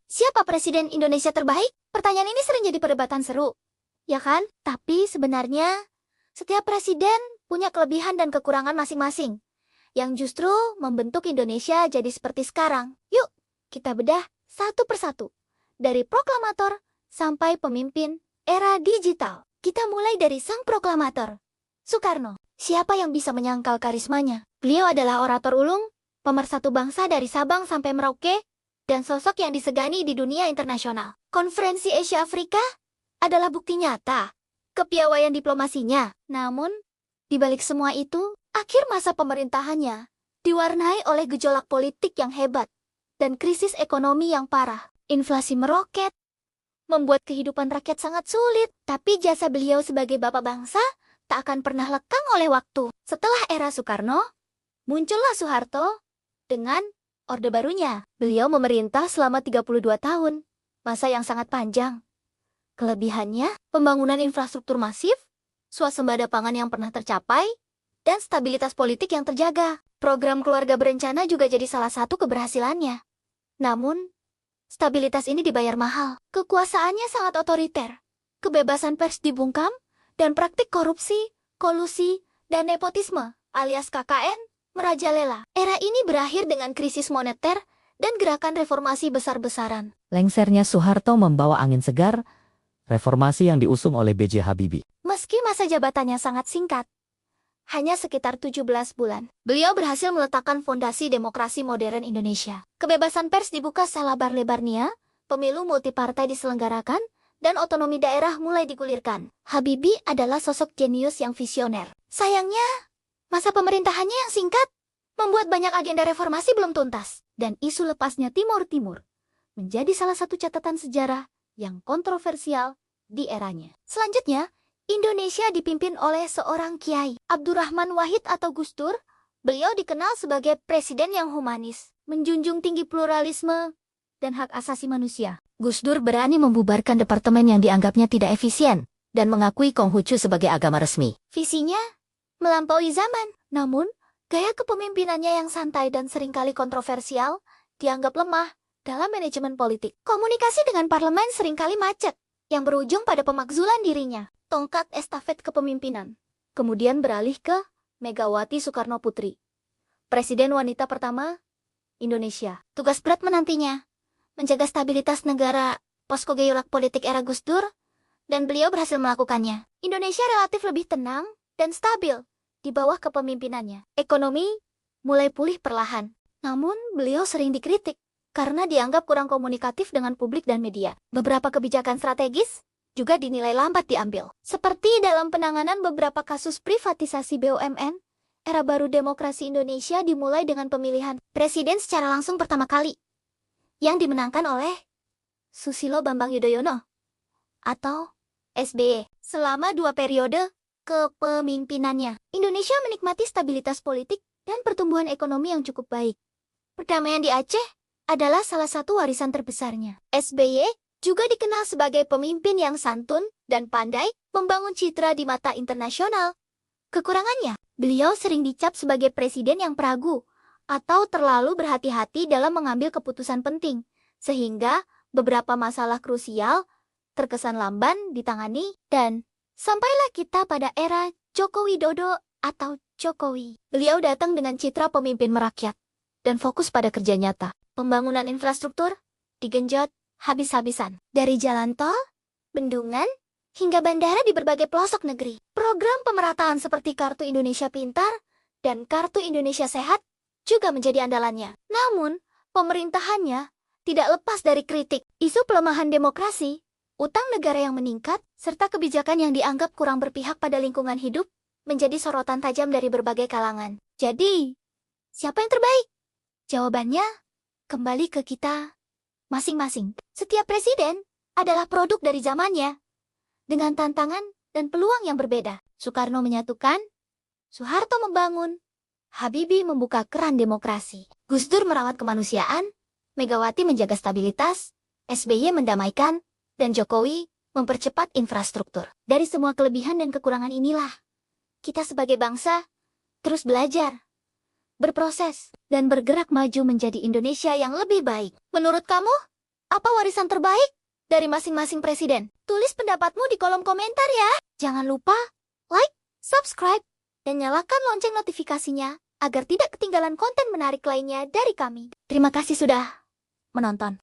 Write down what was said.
Siapa presiden Indonesia terbaik? Pertanyaan ini sering jadi perdebatan seru, ya kan? Tapi sebenarnya, setiap presiden punya kelebihan dan kekurangan masing-masing, yang justru membentuk Indonesia jadi seperti sekarang. Yuk, kita bedah satu persatu. Dari proklamator sampai pemimpin era digital. Kita mulai dari sang proklamator, Soekarno. Siapa yang bisa menyangkal karismanya? Beliau adalah orator ulung, pemersatu bangsa dari Sabang sampai Merauke, dan sosok yang disegani di dunia internasional. Konferensi Asia Afrika adalah bukti nyata kepiawaian diplomasinya. Namun, di balik semua itu, akhir masa pemerintahannya diwarnai oleh gejolak politik yang hebat dan krisis ekonomi yang parah. Inflasi meroket, membuat kehidupan rakyat sangat sulit. Tapi jasa beliau sebagai bapak bangsa tak akan pernah lekang oleh waktu. Setelah era Soekarno, muncullah Soeharto dengan Orde Barunya. Beliau memerintah selama 32 tahun, masa yang sangat panjang. Kelebihannya, pembangunan infrastruktur masif, swasembada pangan yang pernah tercapai, dan stabilitas politik yang terjaga. Program keluarga berencana juga jadi salah satu keberhasilannya. Namun, stabilitas ini dibayar mahal. Kekuasaannya sangat otoriter. Kebebasan pers dibungkam, dan praktik korupsi, kolusi, dan nepotisme alias KKN merajalela. Era ini berakhir dengan krisis moneter dan gerakan reformasi besar-besaran. Lengsernya Soeharto membawa angin segar, reformasi yang diusung oleh B.J. Habibie. Meski masa jabatannya sangat singkat, hanya sekitar 17 bulan, beliau berhasil meletakkan fondasi demokrasi modern Indonesia. Kebebasan pers dibuka selebar-lebarnya, pemilu multipartai diselenggarakan, dan otonomi daerah mulai digulirkan. Habibie adalah sosok jenius yang visioner. Sayangnya, masa pemerintahannya yang singkat membuat banyak agenda reformasi belum tuntas, dan isu lepasnya Timur Timur menjadi salah satu catatan sejarah yang kontroversial di eranya. Selanjutnya, Indonesia dipimpin oleh seorang kiai, Abdurrahman Wahid atau Gus Dur. Beliau dikenal sebagai presiden yang humanis, menjunjung tinggi pluralisme dan hak asasi manusia. Gus Dur berani membubarkan departemen yang dianggapnya tidak efisien dan mengakui Konghucu sebagai agama resmi. Visinya melampaui zaman, namun gaya kepemimpinannya yang santai dan seringkali kontroversial dianggap lemah dalam manajemen politik. Komunikasi dengan parlemen seringkali macet, yang berujung pada pemakzulan dirinya. Tongkat estafet kepemimpinan kemudian beralih ke Megawati Soekarno Putri, presiden wanita pertama Indonesia. Tugas berat menantinya menjaga stabilitas negara posko gejolak politik era Gus Dur, dan beliau berhasil melakukannya. Indonesia relatif lebih tenang dan stabil di bawah kepemimpinannya. Ekonomi mulai pulih perlahan, namun beliau sering dikritik karena dianggap kurang komunikatif dengan publik dan media. Beberapa kebijakan strategis juga dinilai lambat diambil. Seperti dalam penanganan beberapa kasus privatisasi BUMN, era baru demokrasi Indonesia dimulai dengan pemilihan presiden secara langsung pertama kali, yang dimenangkan oleh Susilo Bambang Yudhoyono atau SBY. Selama 2 periode kepemimpinannya, Indonesia menikmati stabilitas politik dan pertumbuhan ekonomi yang cukup baik. Perdamaian di Aceh adalah salah satu warisan terbesarnya. SBY juga dikenal sebagai pemimpin yang santun dan pandai membangun citra di mata internasional. Kekurangannya, beliau sering dicap sebagai presiden yang peragu atau terlalu berhati-hati dalam mengambil keputusan penting, sehingga beberapa masalah krusial terkesan lamban ditangani. Dan sampailah kita pada era Joko Widodo atau Jokowi. Beliau datang dengan citra pemimpin merakyat dan fokus pada kerja nyata. Pembangunan infrastruktur digenjot habis-habisan. Dari jalan tol, bendungan, hingga bandara di berbagai pelosok negeri. Program pemerataan seperti Kartu Indonesia Pintar dan Kartu Indonesia Sehat juga menjadi andalannya. Namun, pemerintahannya tidak lepas dari kritik. Isu pelemahan demokrasi, utang negara yang meningkat, serta kebijakan yang dianggap kurang berpihak pada lingkungan hidup menjadi sorotan tajam dari berbagai kalangan. Jadi, siapa yang terbaik? Jawabannya kembali ke kita masing-masing. Setiap presiden adalah produk dari zamannya, dengan tantangan dan peluang yang berbeda. Soekarno menyatukan, Soeharto membangun, Habibie membuka keran demokrasi. Gus Dur merawat kemanusiaan, Megawati menjaga stabilitas, SBY mendamaikan, dan Jokowi mempercepat infrastruktur. Dari semua kelebihan dan kekurangan inilah, kita sebagai bangsa terus belajar, berproses, dan bergerak maju menjadi Indonesia yang lebih baik. Menurut kamu, Apa warisan terbaik dari masing-masing presiden? Tulis pendapatmu di kolom komentar ya. Jangan lupa like, subscribe, dan nyalakan lonceng notifikasinya agar tidak ketinggalan konten menarik lainnya dari kami. Terima kasih sudah menonton.